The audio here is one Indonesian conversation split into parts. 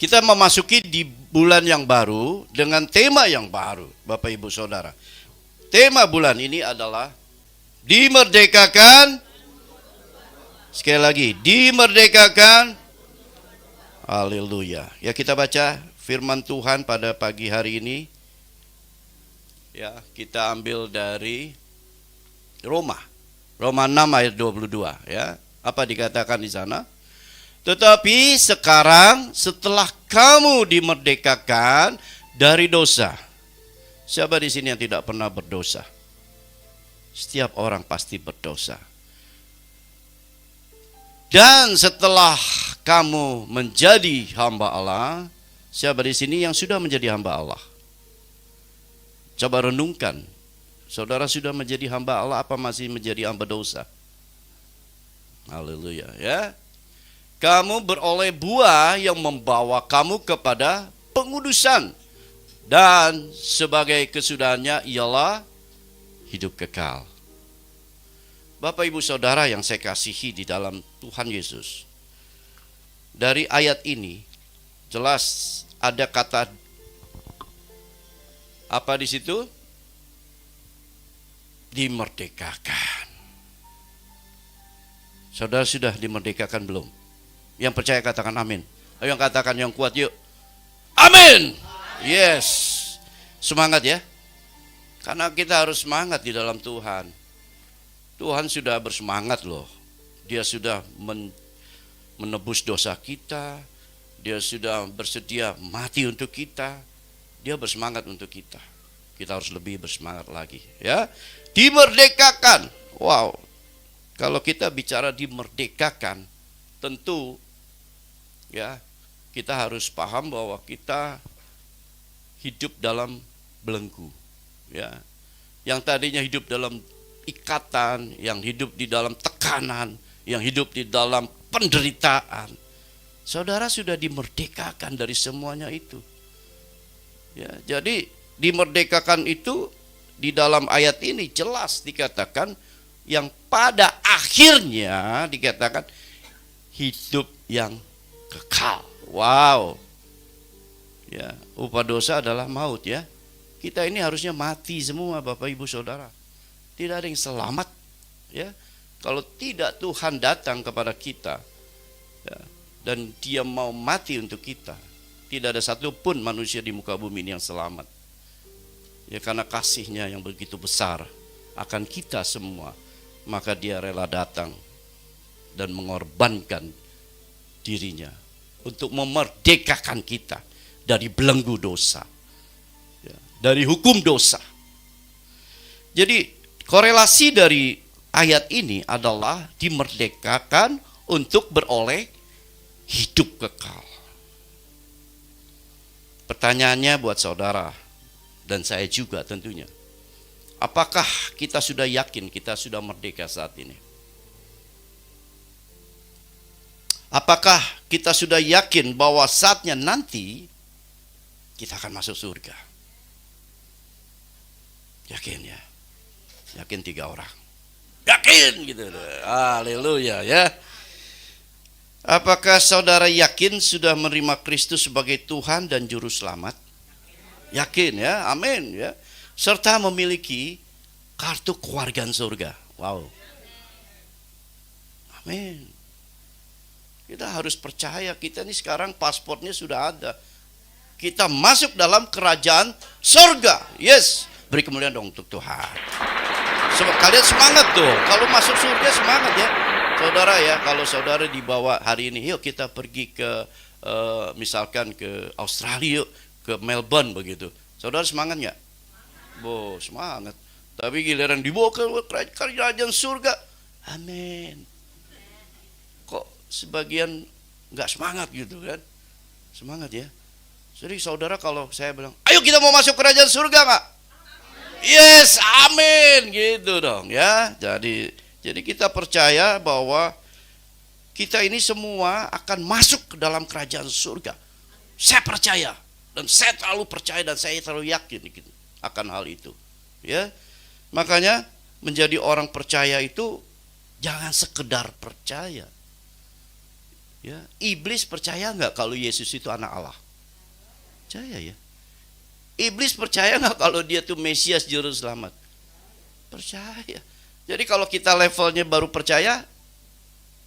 Kita memasuki di bulan yang baru dengan tema yang baru, Bapak Ibu Saudara. Tema bulan ini adalah dimerdekakan. Sekali lagi, dimerdekakan. Haleluya. Ya, kita baca firman Tuhan pada pagi hari ini. Ya, kita ambil dari Roma 6 ayat 22, ya. Apa dikatakan di sana? Tetapi sekarang setelah kamu dimerdekakan dari dosa. Siapa di sini yang tidak pernah berdosa? Setiap orang pasti berdosa. Dan setelah kamu menjadi hamba Allah, siapa di sini yang sudah menjadi hamba Allah? Coba renungkan. Saudara sudah menjadi hamba Allah apa masih menjadi hamba dosa? Haleluya, ya. Kamu beroleh buah yang membawa kamu kepada pengudusan. Dan sebagai kesudahannya ialah hidup kekal. Bapak Ibu Saudara yang saya kasihi di dalam Tuhan Yesus. Dari ayat ini jelas ada kata apa di situ? Dimerdekakan. Saudara sudah dimerdekakan belum? Yang percaya katakan amin. Ayo yang katakan yang kuat yuk. Amin. Yes. Semangat ya. Karena kita harus semangat di dalam Tuhan. Tuhan sudah bersemangat loh. Dia sudah menebus dosa kita. Dia sudah bersedia mati untuk kita. Dia bersemangat untuk kita. Kita harus lebih bersemangat lagi, ya. Dimerdekakan. Wow. Kalau kita bicara dimerdekakan, tentu ya, kita harus paham bahwa kita hidup dalam belenggu, ya. Yang tadinya hidup dalam ikatan, yang hidup di dalam tekanan, yang hidup di dalam penderitaan. Saudara sudah dimerdekakan dari semuanya itu. Ya, jadi dimerdekakan itu di dalam ayat ini jelas dikatakan yang pada akhirnya dikatakan hidup yang kekal. Wow. Ya, upah dosa adalah maut ya. Kita ini harusnya mati semua Bapak Ibu Saudara. Tidak ada yang selamat ya. Kalau tidak Tuhan datang kepada kita ya, dan Dia mau mati untuk kita, tidak ada satupun manusia di muka bumi ini yang selamat. Ya, karena kasih-Nya yang begitu besar akan kita semua, maka Dia rela datang dan mengorbankan dirinya untuk memerdekakan kita dari belenggu dosa, ya, dari hukum dosa. Jadi korelasi dari ayat ini adalah dimerdekakan untuk beroleh hidup kekal. Pertanyaannya buat saudara dan saya juga tentunya, apakah kita sudah yakin kita sudah merdeka saat ini? Apakah kita sudah yakin bahwa saatnya nanti kita akan masuk surga? Yakin ya? Yakin 3 orang. Yakin gitu. Haleluya ya. Apakah saudara yakin sudah menerima Kristus sebagai Tuhan dan Juru Selamat? Yakin ya, amin ya. Serta memiliki kartu kewargaan surga. Wow. Amin. Kita harus percaya kita ini sekarang paspornya sudah ada. Kita masuk dalam kerajaan surga. Yes, beri kemuliaan dong untuk Tuhan. Kalian semangat tuh. Kalau masuk surga semangat ya. Saudara ya, kalau saudara dibawa hari ini, yuk kita pergi ke misalkan ke Australia, yuk, ke Melbourne begitu. Saudara semangat nggak? Semangat. Tapi giliran dibawa ke kerajaan surga, amin. Kok sebagian nggak semangat gitu kan? Semangat ya. Jadi saudara kalau saya bilang, ayo kita mau masuk kerajaan surga nggak? Yes, amin gitu dong ya. Jadi kita percaya bahwa kita ini semua akan masuk ke dalam kerajaan surga. Saya percaya dan saya terlalu percaya dan saya terlalu yakin akan hal itu. Ya, makanya menjadi orang percaya itu jangan sekedar percaya. Ya, iblis percaya nggak kalau Yesus itu anak Allah? Percaya ya. Iblis percaya nggak kalau dia tuh Mesias juru selamat? Percaya. Jadi kalau kita levelnya baru percaya,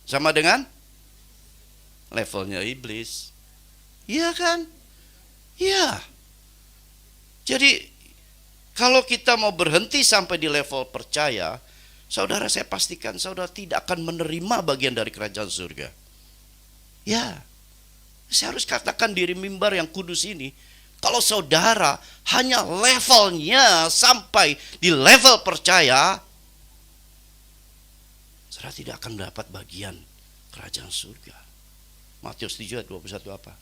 sama dengan levelnya iblis. Iya kan? Iya. Jadi kalau kita mau berhenti sampai di level percaya, saudara, saya pastikan saudara tidak akan menerima bagian dari kerajaan surga. Ya, saya harus katakan diri mimbar yang kudus ini, kalau saudara hanya levelnya sampai di level percaya, saudara tidak akan mendapat bagian kerajaan surga. Matius 7 ayat 21 apa?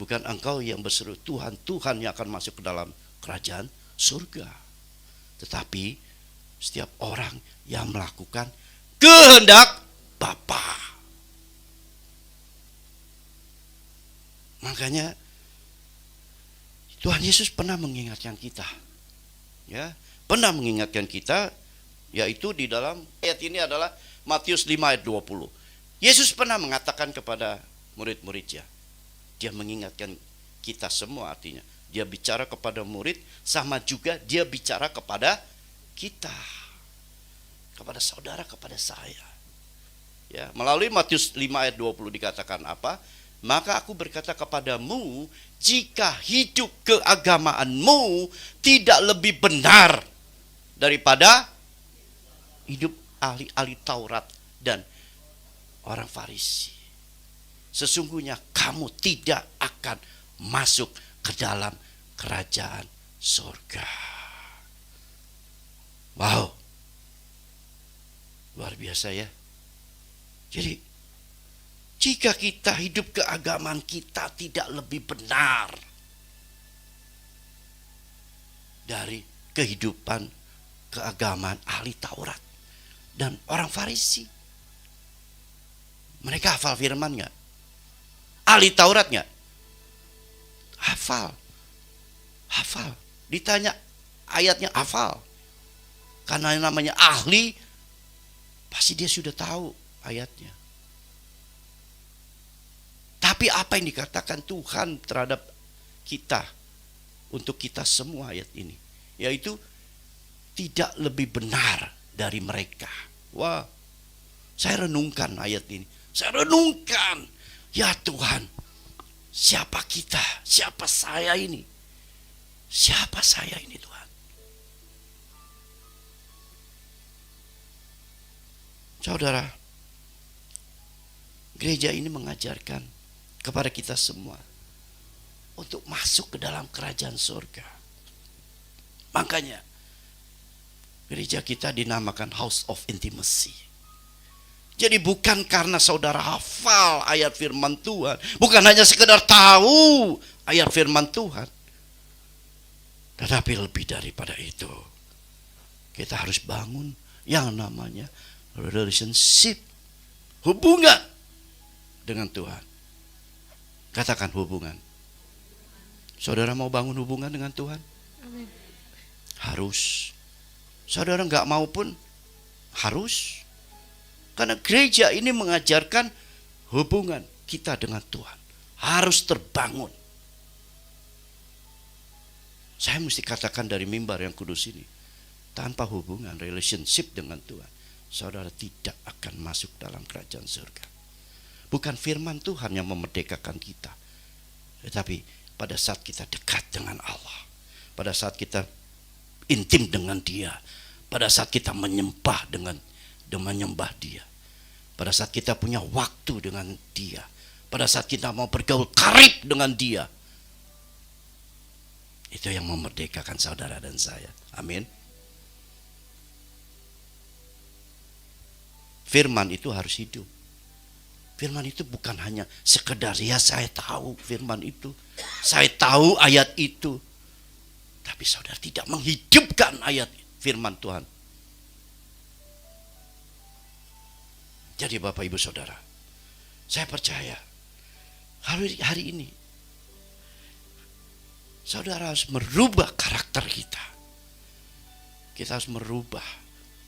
Bukan engkau yang berseru Tuhan, Tuhan yang akan masuk ke dalam kerajaan surga, tetapi setiap orang yang melakukan kehendak Bapa. Makanya Tuhan Yesus pernah mengingatkan kita, ya, pernah mengingatkan kita, yaitu di dalam ayat ini adalah Matius 5 ayat 20. Yesus pernah mengatakan kepada murid-muridnya, dia mengingatkan kita semua, artinya dia bicara kepada murid sama juga dia bicara kepada kita, kepada saudara, kepada saya. Ya, melalui Matius 5 ayat 20 dikatakan apa? Maka aku berkata kepadamu, jika hidup keagamaanmu tidak lebih benar daripada hidup ahli-ahli Taurat dan orang Farisi, sesungguhnya kamu tidak akan masuk ke dalam kerajaan surga. Wow, luar biasa ya. Jadi jika kita hidup keagamaan kita tidak lebih benar dari kehidupan keagamaan ahli Taurat dan orang Farisi. Mereka hafal firman nggak? Ahli Taurat nggak? Hafal. Hafal. Ditanya ayatnya hafal. Karena namanya ahli, pasti dia sudah tahu ayatnya. Tapi apa yang dikatakan Tuhan terhadap kita, untuk kita semua ayat ini, yaitu tidak lebih benar dari mereka. Wah, saya renungkan ayat ini. Saya renungkan, ya Tuhan, siapa kita? Siapa saya ini? Siapa saya ini Tuhan? Saudara, gereja ini mengajarkan kepada kita semua untuk masuk ke dalam kerajaan surga. Makanya gereja kita dinamakan House of Intimacy. Jadi bukan karena saudara hafal ayat firman Tuhan, bukan hanya sekedar tahu ayat firman Tuhan, tetapi lebih daripada itu, kita harus bangun yang namanya relationship, hubungan dengan Tuhan. Katakan hubungan. Saudara mau bangun hubungan dengan Tuhan? Amin. Harus. Saudara nggak mau pun harus. Karena gereja ini mengajarkan hubungan kita dengan Tuhan harus terbangun. Saya mesti katakan dari mimbar yang kudus ini, tanpa hubungan, relationship dengan Tuhan, saudara tidak akan masuk dalam kerajaan surga. Bukan firman Tuhan yang memerdekakan kita, tetapi pada saat kita dekat dengan Allah, pada saat kita intim dengan Dia, pada saat kita menyembah menyembah Dia, pada saat kita punya waktu dengan Dia, pada saat kita mau bergaul karib dengan Dia, itu yang memerdekakan saudara dan saya. Amin. Firman itu harus hidup. Firman itu bukan hanya sekedar ya saya tahu firman itu, saya tahu ayat itu, tapi saudara tidak menghidupkan ayat firman Tuhan. Jadi Bapak Ibu Saudara, saya percaya hari ini saudara harus merubah karakter kita. Kita harus merubah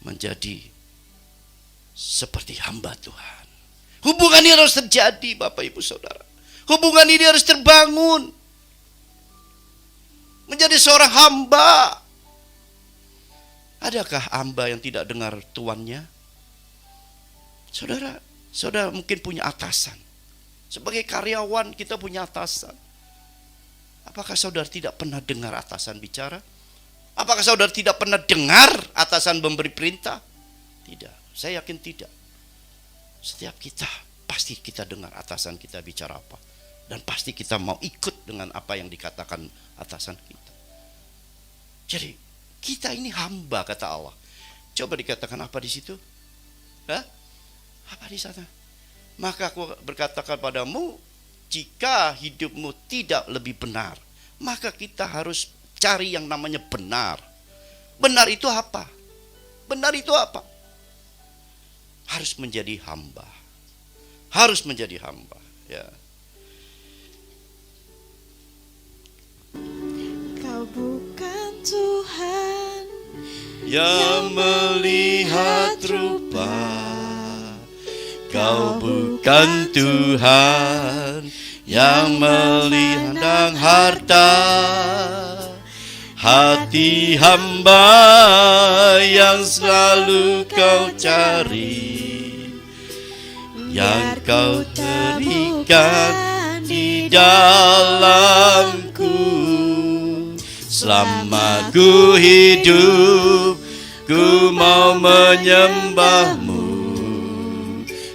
menjadi seperti hamba Tuhan. Hubungan ini harus terjadi, Bapak Ibu Saudara. Hubungan ini harus terbangun. Menjadi seorang hamba. Adakah hamba yang tidak dengar tuannya? Saudara, saudara mungkin punya atasan. Sebagai karyawan kita punya atasan. Apakah saudara tidak pernah dengar atasan bicara? Apakah saudara tidak pernah dengar atasan memberi perintah? Tidak, saya yakin tidak. Setiap kita, pasti kita dengar atasan kita bicara apa. Dan pasti kita mau ikut dengan apa yang dikatakan atasan kita. Jadi, kita ini hamba, kata Allah. Coba dikatakan apa di situ? Hah? Apa di sana? Maka aku berkata kepadamu, jika hidupmu tidak lebih benar, maka kita harus cari yang namanya benar. Benar itu apa? Benar itu apa? Harus menjadi hamba. Harus menjadi hamba. Ya. Kau bukan Tuhan yang melihat rupa. Kau bukan Tuhan yang melihat harta. Hati hamba yang selalu kau cari, yang kau terikat di dalamku. Selama ku hidup, ku mau menyembahmu.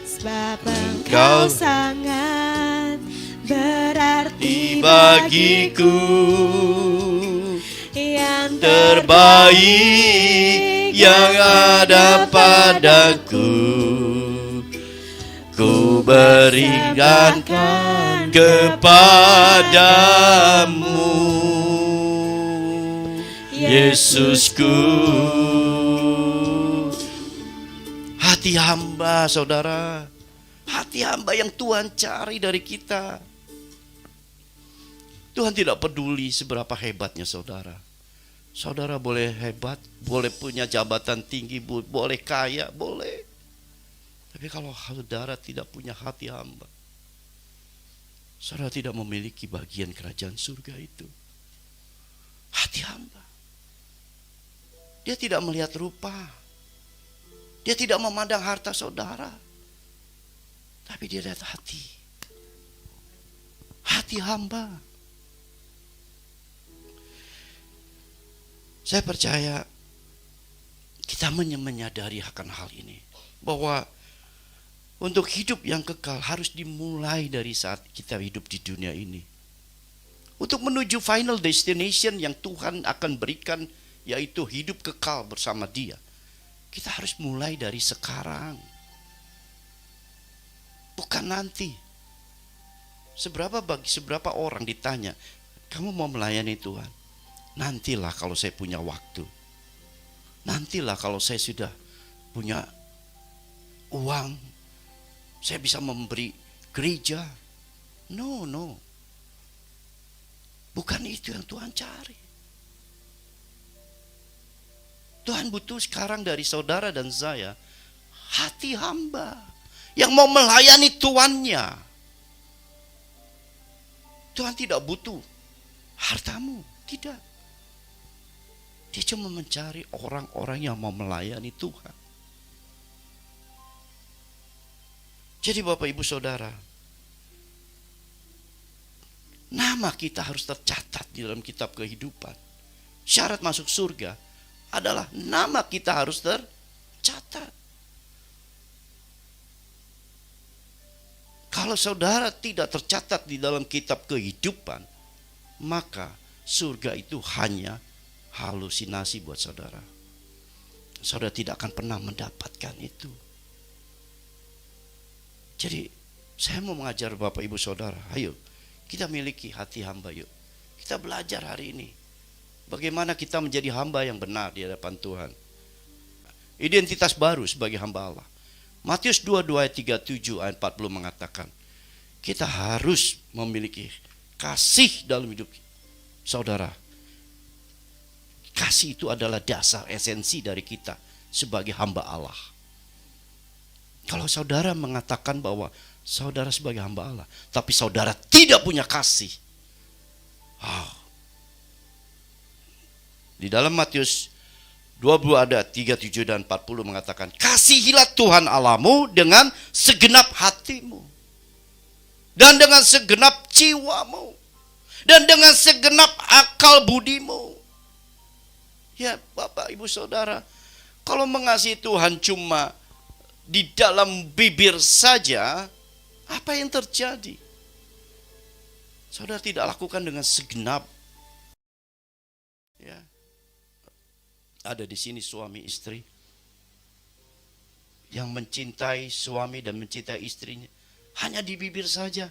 Sebab engkau sangat berarti bagiku. Yang terbaik yang ada padaku, ku berikan kepadamu, Yesusku. Hati hamba, saudara. Hati hamba yang Tuhan cari dari kita. Tuhan tidak peduli seberapa hebatnya saudara. Saudara boleh hebat, boleh punya jabatan tinggi, boleh kaya, boleh. Tapi kalau saudara tidak punya hati hamba, saudara tidak memiliki bagian kerajaan surga itu. Hati hamba. Dia tidak melihat rupa. Dia tidak memandang harta saudara. Tapi dia lihat hati. Hati hamba. Saya percaya kita menyadari akan hal ini. Bahwa untuk hidup yang kekal harus dimulai dari saat kita hidup di dunia ini. Untuk menuju final destination yang Tuhan akan berikan, yaitu hidup kekal bersama Dia. Kita harus mulai dari sekarang. Bukan nanti. Seberapa orang ditanya, kamu mau melayani Tuhan? Nantilah kalau saya punya waktu. Nantilah kalau saya sudah punya uang. Saya bisa memberi gereja. No. Bukan itu yang Tuhan cari. Tuhan butuh sekarang dari saudara dan saya hati hamba yang mau melayani tuannya. Tuhan tidak butuh hartamu, tidak. Dia cuma mencari orang-orang yang mau melayani Tuhan. Jadi Bapak Ibu Saudara, nama kita harus tercatat di dalam kitab kehidupan. Syarat masuk surga adalah nama kita harus tercatat. Kalau saudara tidak tercatat di dalam kitab kehidupan, maka surga itu hanya halusinasi buat saudara. Saudara tidak akan pernah mendapatkan itu. Jadi saya mau mengajar Bapak Ibu Saudara, ayo kita miliki hati hamba yuk. Kita belajar hari ini bagaimana kita menjadi hamba yang benar di hadapan Tuhan. Identitas baru sebagai hamba Allah. Matius 22 ayat 37 ayat 40 mengatakan, kita harus memiliki kasih dalam hidup saudara. Kasih itu adalah dasar esensi dari kita sebagai hamba Allah. Kalau saudara mengatakan bahwa saudara sebagai hamba Allah, tapi saudara tidak punya kasih. Di dalam Matius 20 ada 37 dan 40 mengatakan, kasihilah Tuhan Allahmu dengan segenap hatimu, dan dengan segenap jiwamu, dan dengan segenap akal budimu. Ya Bapak Ibu Saudara, kalau mengasihi Tuhan cuma di dalam bibir saja, apa yang terjadi? Saudara tidak lakukan dengan segenap. Ya. Ada di sini suami istri yang mencintai suami dan mencintai istrinya hanya di bibir saja.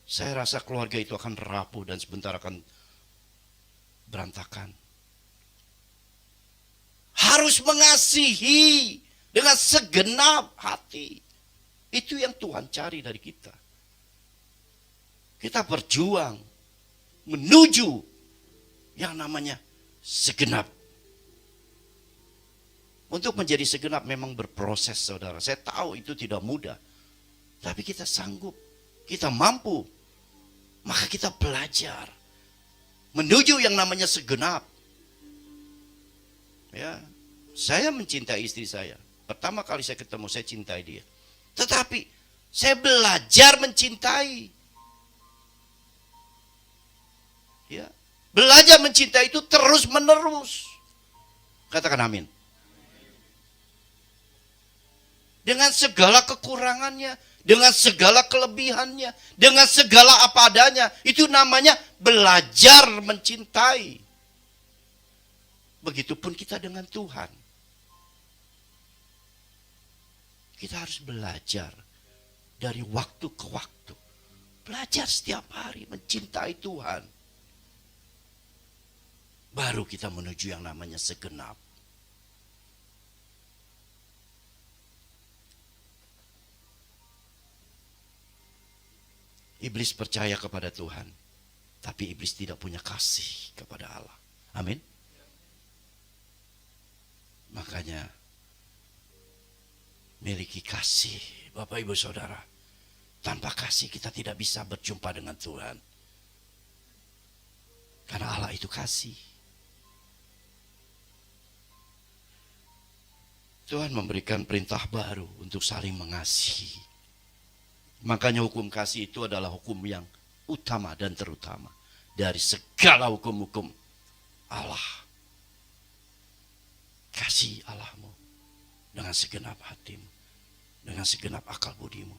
Saya rasa keluarga itu akan rapuh dan sebentar akan berantakan. Harus mengasihi dengan segenap hati. Itu yang Tuhan cari dari kita. Kita berjuang menuju yang namanya segenap. Untuk menjadi segenap memang berproses, saudara. Saya tahu itu tidak mudah. Tapi kita sanggup. Kita mampu. Maka kita belajar. Menuju yang namanya segenap. Ya, saya mencintai istri saya. Pertama kali saya ketemu, saya cintai dia. Tetapi saya belajar mencintai. Ya, belajar mencintai itu terus menerus. Katakan amin. Dengan segala kekurangannya, dengan segala kelebihannya, dengan segala apa adanya. Itu namanya belajar mencintai. Begitupun kita dengan Tuhan. Kita harus belajar dari waktu ke waktu. Belajar setiap hari mencintai Tuhan. Baru kita menuju yang namanya segenap. Iblis percaya kepada Tuhan, tapi iblis tidak punya kasih kepada Allah. Amin. Makanya miliki kasih, Bapak Ibu Saudara. Tanpa kasih kita tidak bisa berjumpa dengan Tuhan. Karena Allah itu kasih. Tuhan memberikan perintah baru untuk saling mengasihi. Makanya hukum kasih itu adalah hukum yang utama dan terutama dari segala hukum-hukum Allah. Kasih Allahmu dengan segenap hatimu, dengan segenap akal budimu,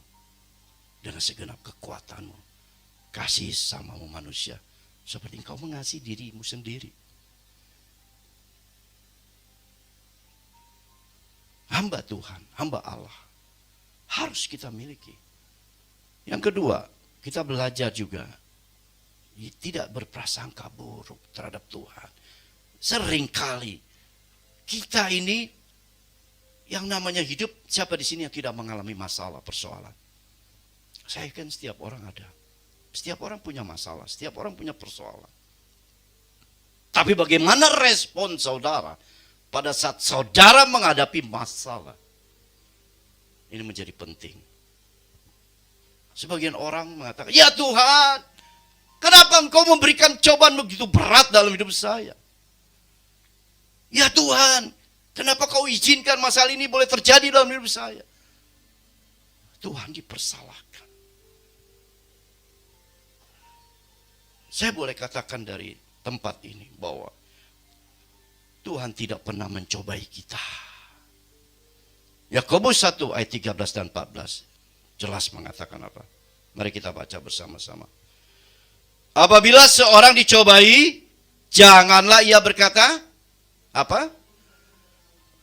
dengan segenap kekuatanmu. Kasih samamu manusia seperti engkau mengasihi dirimu sendiri. Hamba Tuhan, hamba Allah harus kita miliki. Yang kedua, kita belajar juga tidak berprasangka buruk terhadap Tuhan. Seringkali kita ini yang namanya hidup, siapa di sini yang tidak mengalami masalah, persoalan? Saya kan setiap orang ada. Setiap orang punya masalah, setiap orang punya persoalan. Tapi bagaimana respon saudara pada saat saudara menghadapi masalah? Ini menjadi penting. Sebagian orang mengatakan, ya Tuhan, kenapa engkau memberikan cobaan begitu berat dalam hidup saya? Ya Tuhan, kenapa kau izinkan masalah ini boleh terjadi dalam hidup saya? Tuhan dipersalahkan. Saya boleh katakan dari tempat ini bahwa Tuhan tidak pernah mencobai kita. Yakobus 1 ayat 13 dan 14 jelas mengatakan apa? Mari kita baca bersama-sama. Apabila seorang dicobai, janganlah ia berkata, apa?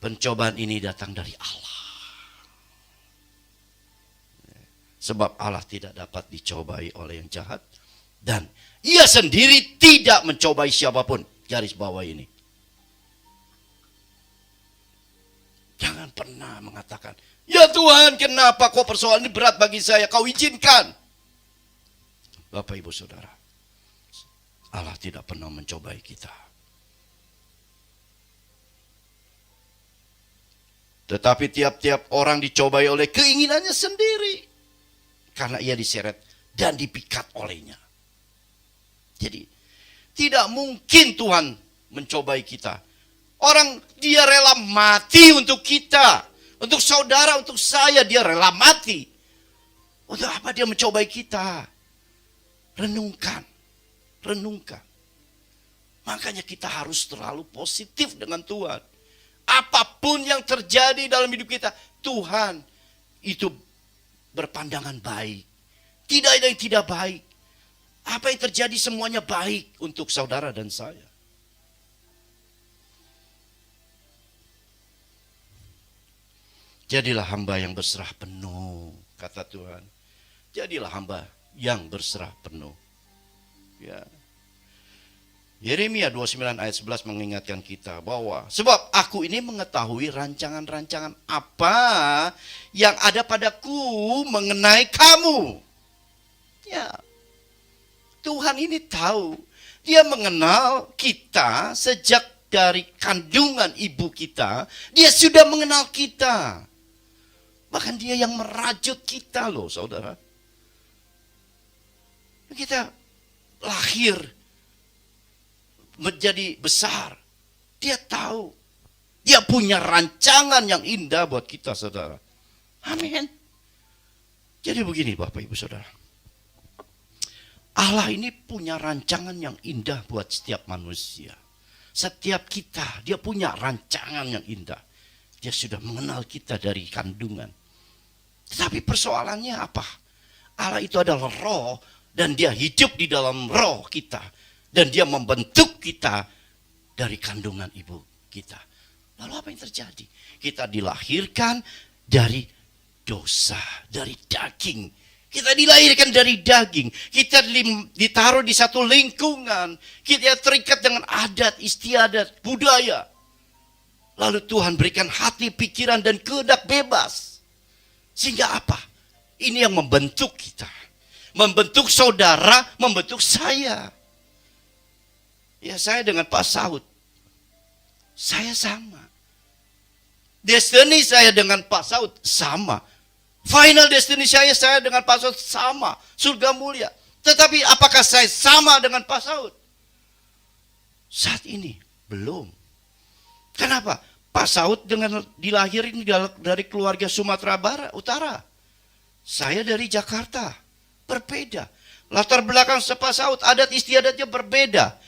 Pencobaan ini datang dari Allah. Sebab Allah tidak dapat dicobai oleh yang jahat. Dan ia sendiri tidak mencobai siapapun. Garis bawah ini. Jangan pernah mengatakan, ya Tuhan, kenapa kok persoalan ini berat bagi saya? Kau izinkan. Bapak Ibu Saudara, Allah tidak pernah mencobai kita. Tetapi tiap-tiap orang dicobai oleh keinginannya sendiri. Karena ia diseret dan dipikat olehnya. Jadi, tidak mungkin Tuhan mencobai kita. Orang dia rela mati untuk kita. Untuk saudara, untuk saya, dia rela mati. Untuk apa dia mencobai kita? Renungkan. Renungkan. Makanya kita harus terlalu positif dengan Tuhan. Apapun yang terjadi dalam hidup kita, Tuhan itu berpandangan baik. Tidak ada yang tidak baik. Apa yang terjadi semuanya baik untuk saudara dan saya. Jadilah hamba yang berserah penuh, kata Tuhan. Jadilah hamba yang berserah penuh. Ya. Yeremia 29 ayat 11 mengingatkan kita bahwa sebab aku ini mengetahui rancangan-rancangan apa yang ada padaku mengenai kamu. Ya. Tuhan ini tahu. Dia mengenal kita sejak dari kandungan ibu kita. Dia sudah mengenal kita. Bahkan dia yang merajut kita loh saudara. Kita lahir menjadi besar. Dia tahu. Dia punya rancangan yang indah buat kita saudara. Amin. Jadi begini Bapak Ibu Saudara. Allah ini punya rancangan yang indah buat setiap manusia. Setiap kita, dia punya rancangan yang indah. Dia sudah mengenal kita dari kandungan. Tetapi persoalannya apa? Allah itu adalah roh dan dia hidup di dalam roh kita. Dan dia membentuk kita dari kandungan ibu kita. Lalu apa yang terjadi? Kita dilahirkan dari dosa, dari daging. Kita dilahirkan dari daging. Kita ditaruh di satu lingkungan. Kita terikat dengan adat, istiadat, budaya. Lalu Tuhan berikan hati, pikiran, dan kehendak bebas. Sehingga apa? Ini yang membentuk kita. Membentuk saudara, membentuk saya. Ya saya dengan Pak Saud. Saya sama. Destiny saya dengan Pak Saud sama. Final destiny saya dengan Pak Saud sama. Surga mulia. Tetapi apakah saya sama dengan Pak Saud? Saat ini belum. Kenapa? Pak Saud dengan dilahirin dari keluarga Sumatera Barat, Utara. Saya dari Jakarta. Berbeda. Latar belakang Pak Saud, adat istiadatnya berbeda.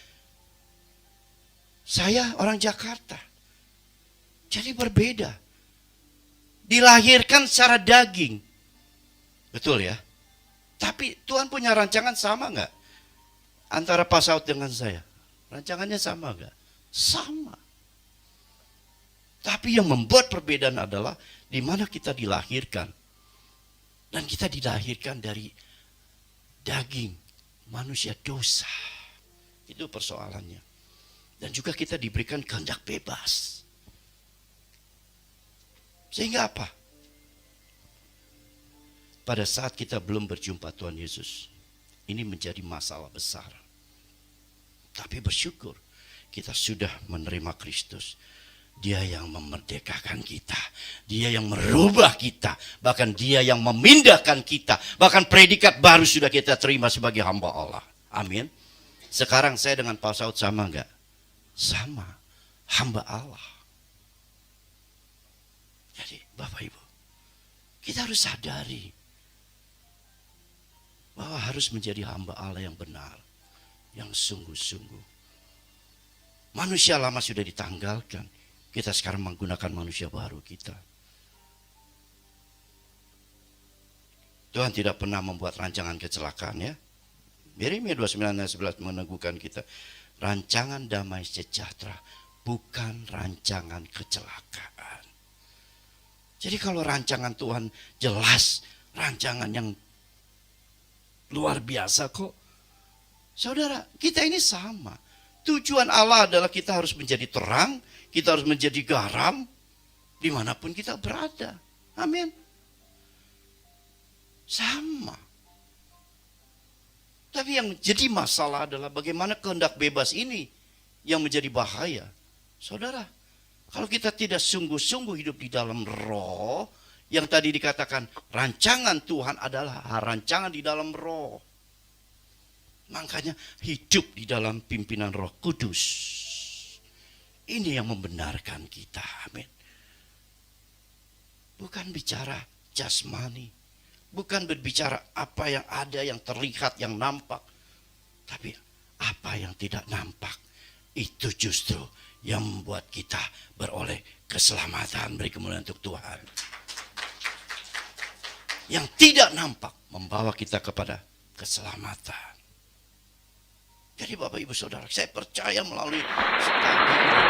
Saya orang Jakarta. Jadi berbeda. Dilahirkan secara daging. Betul ya? Tapi Tuhan punya rancangan sama nggak? Antara Pak Saud dengan saya. Rancangannya sama nggak? Sama. Tapi yang membuat perbedaan adalah di mana kita dilahirkan. Dan kita dilahirkan dari daging manusia dosa. Itu persoalannya. Dan juga kita diberikan kehendak bebas. Sehingga apa? Pada saat kita belum berjumpa Tuhan Yesus, ini menjadi masalah besar. Tapi bersyukur kita sudah menerima Kristus. Dia yang memerdekakan kita. Dia yang merubah kita. Bahkan dia yang memindahkan kita. Bahkan predikat baru sudah kita terima sebagai hamba Allah. Amin. Sekarang saya dengan Pak Saud sama enggak? Sama. Hamba Allah. Jadi Bapak Ibu, kita harus sadari bahwa harus menjadi hamba Allah yang benar. Yang sungguh-sungguh. Manusia lama sudah ditanggalkan. Kita sekarang menggunakan manusia baru kita. Tuhan tidak pernah membuat rancangan kecelakaan ya. Yeremia 29 ayat 11 meneguhkan kita. Rancangan damai sejahtera, bukan rancangan kecelakaan. Jadi kalau rancangan Tuhan jelas, rancangan yang luar biasa kok. Saudara, kita ini sama. Tujuan Allah adalah kita harus menjadi terang, kita harus menjadi garam, dimanapun kita berada. Amin. Sama. Tapi yang jadi masalah adalah bagaimana kehendak bebas ini yang menjadi bahaya. Saudara, Kalau kita tidak sungguh-sungguh hidup di dalam roh, yang tadi dikatakan rancangan Tuhan adalah rancangan di dalam roh. Makanya hidup di dalam pimpinan Roh Kudus. Ini yang membenarkan kita. Amin. Bukan bicara jasmani. Bukan berbicara apa yang ada, yang terlihat, yang nampak. Tapi apa yang tidak nampak. Itu justru yang membuat kita beroleh keselamatan. Beri kemuliaan untuk Tuhan. Yang tidak nampak membawa kita kepada keselamatan. Jadi Bapak Ibu Saudara, saya percaya melalui studi ini,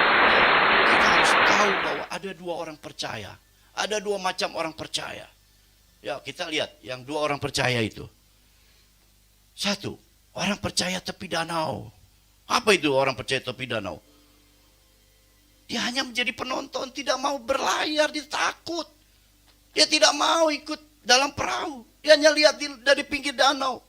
kita harus tahu bahwa ada dua orang percaya. Ada dua macam orang percaya. Ya, kita lihat yang dua orang percaya itu. Satu, orang percaya tepi danau. Apa itu orang percaya tepi danau? Dia hanya menjadi penonton, tidak mau berlayar, dia takut. Dia tidak mau ikut dalam perahu. Dia hanya lihat dari pinggir danau.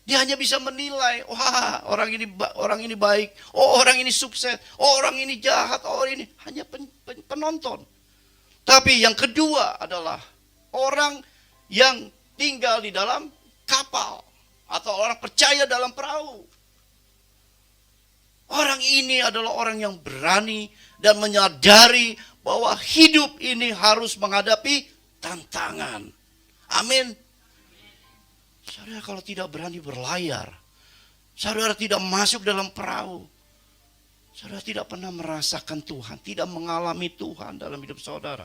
Dia hanya bisa menilai, wah orang ini baik, oh orang ini sukses, oh orang ini jahat, oh orang ini hanya penonton. Tapi yang kedua adalah orang yang tinggal di dalam kapal atau orang percaya dalam perahu. Orang ini adalah orang yang berani dan menyadari bahwa hidup ini harus menghadapi tantangan. Amin. Saudara kalau tidak berani berlayar, saudara tidak masuk dalam perahu, saudara tidak pernah merasakan Tuhan, tidak mengalami Tuhan dalam hidup saudara.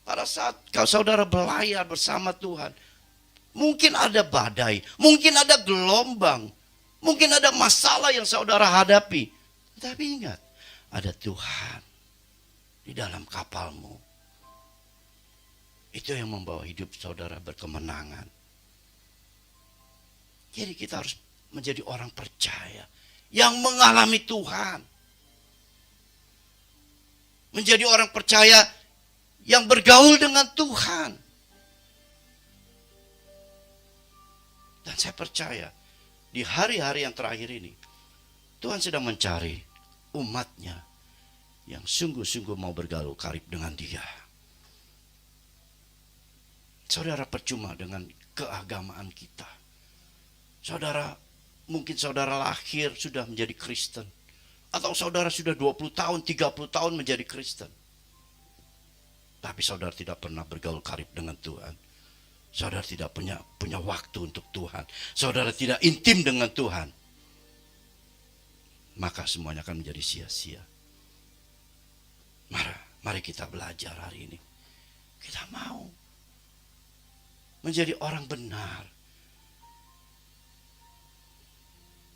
Pada saat kalau saudara berlayar bersama Tuhan, mungkin ada badai, mungkin ada gelombang, mungkin ada masalah yang saudara hadapi. Tapi ingat, ada Tuhan di dalam kapalmu. Itu yang membawa hidup saudara berkemenangan. Jadi kita harus menjadi orang percaya yang mengalami Tuhan. Menjadi orang percaya yang bergaul dengan Tuhan. Dan saya percaya di hari-hari yang terakhir ini Tuhan sedang mencari umatnya yang sungguh-sungguh mau bergaul karib dengan Dia. Saudara, percuma dengan keagamaan kita. Saudara, mungkin saudara lahir sudah menjadi Kristen. Atau saudara sudah 20 tahun, 30 tahun menjadi Kristen. Tapi saudara tidak pernah bergaul karib dengan Tuhan. Saudara tidak punya waktu untuk Tuhan. Saudara tidak intim dengan Tuhan. Maka semuanya akan menjadi sia-sia. Mari kita belajar hari ini. Kita mau menjadi orang benar.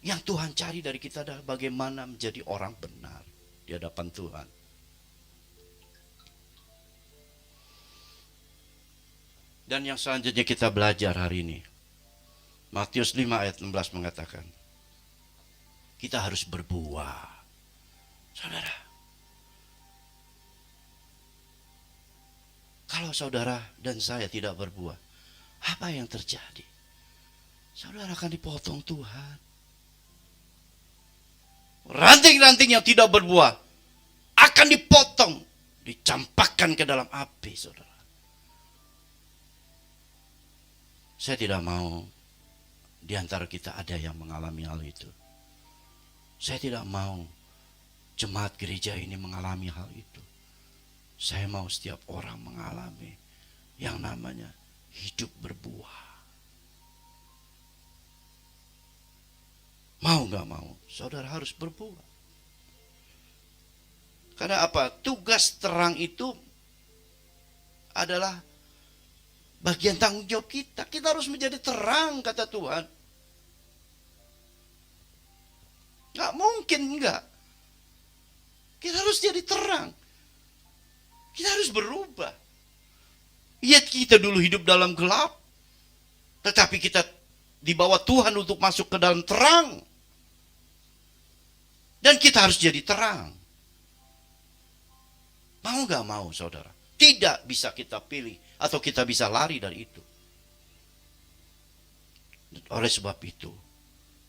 Yang Tuhan cari dari kita adalah bagaimana menjadi orang benar di hadapan Tuhan. Dan yang selanjutnya kita belajar hari ini. Matius 5 ayat 16 mengatakan, kita harus berbuah. Saudara, kalau saudara dan saya tidak berbuah, apa yang terjadi? Saudara akan dipotong Tuhan. Ranting-ranting yang tidak berbuah akan dipotong, dicampakkan ke dalam api, saudara. Saya tidak mau di antara kita ada yang mengalami hal itu. Saya tidak mau jemaat gereja ini mengalami hal itu. Saya mau setiap orang mengalami yang namanya hidup berbuah. Mau gak mau, saudara harus berbuah. Karena apa? Tugas terang itu adalah bagian tanggung jawab kita. Kita harus menjadi terang, kata Tuhan. Gak mungkin enggak. Kita harus jadi terang. Kita harus berubah. Iya, kita dulu hidup dalam gelap. Tetapi kita dibawa Tuhan untuk masuk ke dalam terang. Dan kita harus jadi terang. Mau gak mau, saudara? Tidak bisa kita pilih atau kita bisa lari dari itu. Oleh sebab itu,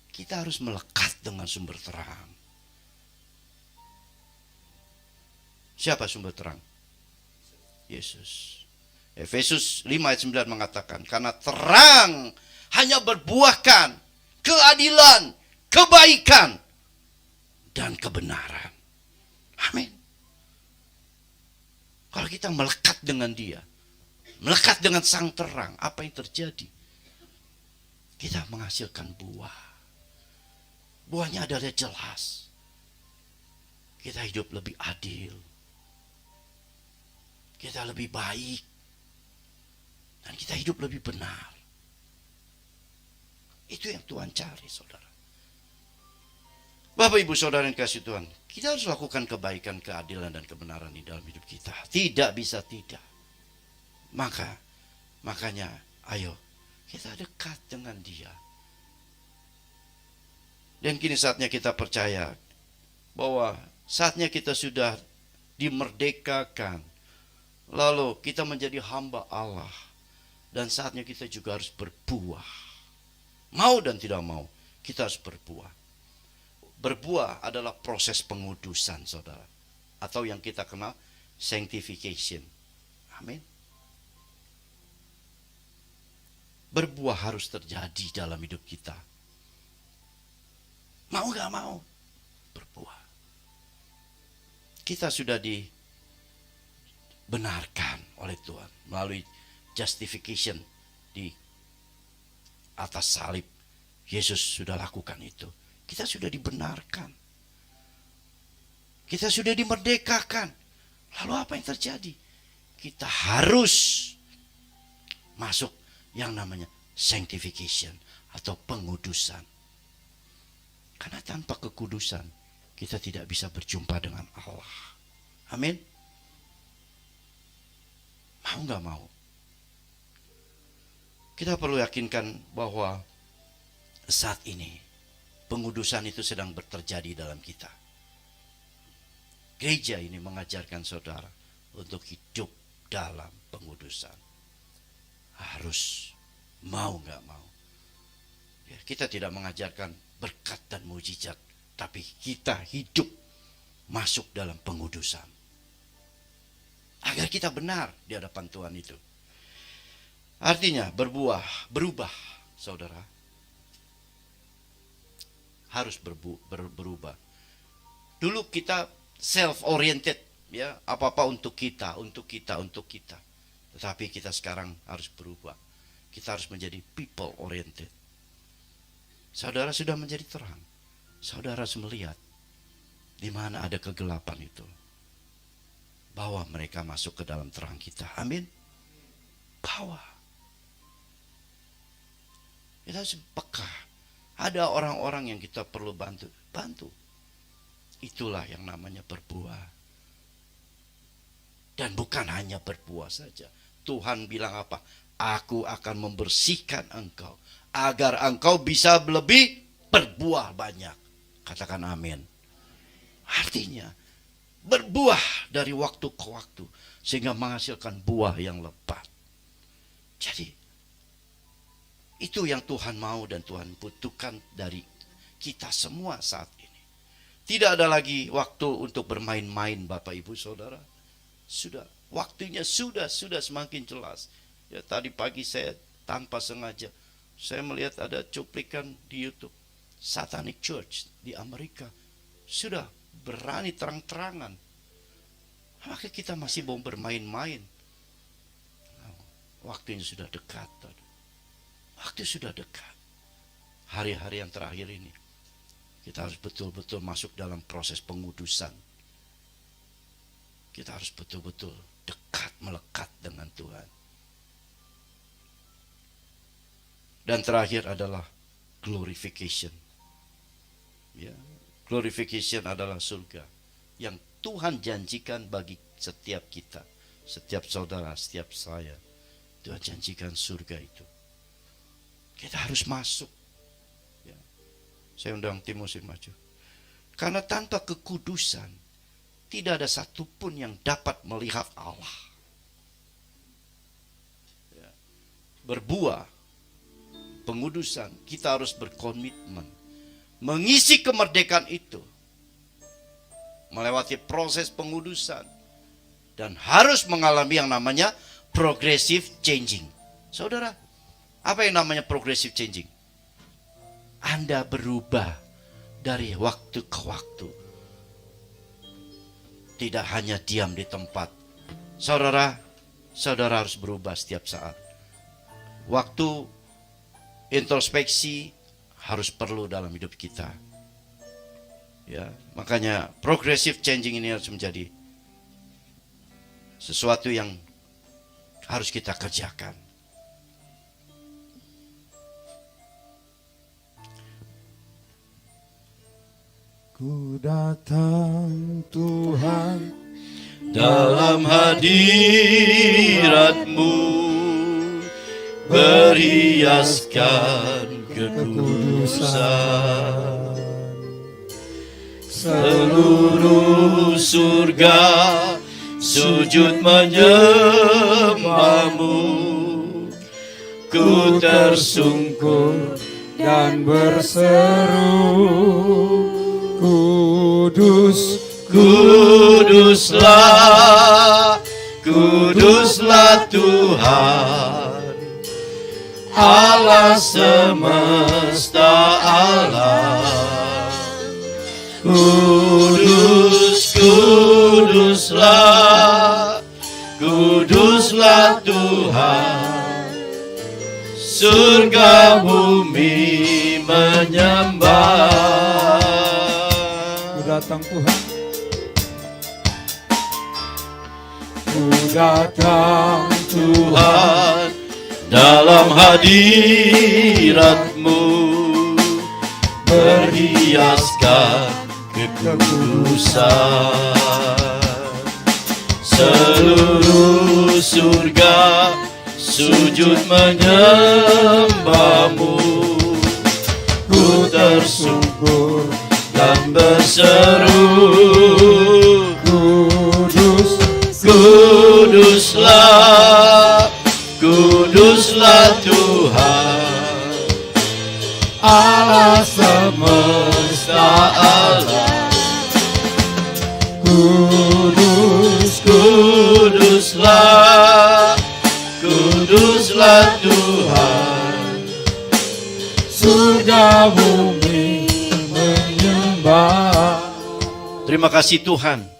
kita harus melekat dengan sumber terang. Siapa sumber terang? Yesus. Efesus 5 ayat 9 mengatakan, karena terang hanya berbuahkan keadilan, kebaikan, dan kebenaran. Amin. Kalau kita melekat dengan dia, melekat dengan sang terang, apa yang terjadi? Kita menghasilkan buah. Buahnya adalah jelas. Kita hidup lebih adil. Kita lebih baik. Dan kita hidup lebih benar. Itu yang Tuhan cari, saudara. Bapak, Ibu, Saudara yang kasih Tuhan, kita harus lakukan kebaikan, keadilan, dan kebenaran di dalam hidup kita. Tidak bisa tidak. Makanya, ayo kita dekat dengan dia. Dan kini saatnya kita percaya bahwa saatnya kita sudah dimerdekakan. Lalu kita menjadi hamba Allah. Dan saatnya kita juga harus berbuah. Mau dan tidak mau, kita harus berbuah. Berbuah adalah proses pengudusan, saudara. Atau yang kita kenal sanctification. Amin. Berbuah harus terjadi dalam hidup kita. Mau gak mau, berbuah. Kita sudah dibenarkan oleh Tuhan melalui justification di atas salib. Yesus sudah lakukan itu. Kita sudah dibenarkan. Kita sudah dimerdekakan. Lalu apa yang terjadi? Kita harus masuk yang namanya sanctification atau pengudusan. Karena tanpa kekudusan kita tidak bisa berjumpa dengan Allah. Amin. Mau gak mau? Kita perlu yakinkan bahwa saat ini pengudusan itu sedang terjadi dalam kita. Gereja ini mengajarkan saudara untuk hidup dalam pengudusan. Harus, mau gak mau. Ya, kita tidak mengajarkan berkat dan mujizat, tapi kita hidup masuk dalam pengudusan. Agar kita benar di hadapan Tuhan itu. Artinya berbuah, berubah, saudara. Harus berubah. Dulu kita self-oriented, ya, apa-apa untuk kita. Tetapi kita sekarang harus berubah. Kita harus menjadi people oriented. Saudara sudah menjadi terang. Saudara harus melihat di mana ada kegelapan itu. Bawa mereka masuk ke dalam terang kita. Amin. Bawa. Kita harus peka. Ada orang-orang yang kita perlu bantu. Itulah yang namanya berbuah. Dan bukan hanya berbuah saja. Tuhan bilang apa? Aku akan membersihkan engkau. Agar engkau bisa lebih berbuah banyak. Katakan amin. Artinya, berbuah dari waktu ke waktu. Sehingga menghasilkan buah yang lebat. Jadi, itu yang Tuhan mau dan Tuhan butuhkan dari kita semua saat ini. Tidak ada lagi waktu untuk bermain-main, Bapak Ibu Saudara. Sudah, waktunya sudah semakin jelas. Ya, tadi pagi saya tanpa sengaja, saya melihat ada cuplikan di YouTube. Satanic Church di Amerika. Sudah berani terang-terangan. Maka kita masih mau bermain-main. Waktunya sudah dekat. Waktu sudah dekat. Hari-hari yang terakhir ini. Kita harus betul-betul masuk dalam proses pengudusan. Kita harus betul-betul dekat, melekat dengan Tuhan. Dan terakhir adalah glorification. Ya, glorification adalah surga yang Tuhan janjikan bagi setiap kita, setiap saudara, setiap saya. Tuhan janjikan surga itu. Kita harus masuk. Ya. Saya undang Timotius maju. Karena tanpa kekudusan, tidak ada satupun yang dapat melihat Allah. Ya. Berbuah, pengudusan, kita harus berkomitmen. Mengisi kemerdekaan itu. Melewati proses pengudusan. dan harus mengalami yang namanya progressive changing. Saudara, apa yang namanya progressive changing? Anda berubah dari waktu ke waktu. Tidak hanya diam di tempat. Saudara harus berubah setiap saat. Waktu introspeksi harus perlu dalam hidup kita. Ya, makanya progressive changing ini harus menjadi sesuatu yang harus kita kerjakan. Ku datang Tuhan Dalam hadirat-Mu berhiaskan kekudusan. Seluruh surga sujud menyembah-Mu. Ku tersungkur dan berseru, Kudus, Kuduslah, kuduslah Tuhan, Allah semesta alam. Kudus, kuduslah, kuduslah Tuhan, surga bumi menyembah. Ku datang Tuhan, Ku datang Tuhan, dalam hadirat-Mu berhiaskan kekudusan. Seluruh surga sujud menyembah-Mu. Ku tersungkur dan berseru, Kudus, Kuduslah, kuduslah Tuhan, Allah semesta alam. Kudus, Kuduslah, kuduslah Tuhan, surga bumi menyembah. Terima kasih Tuhan.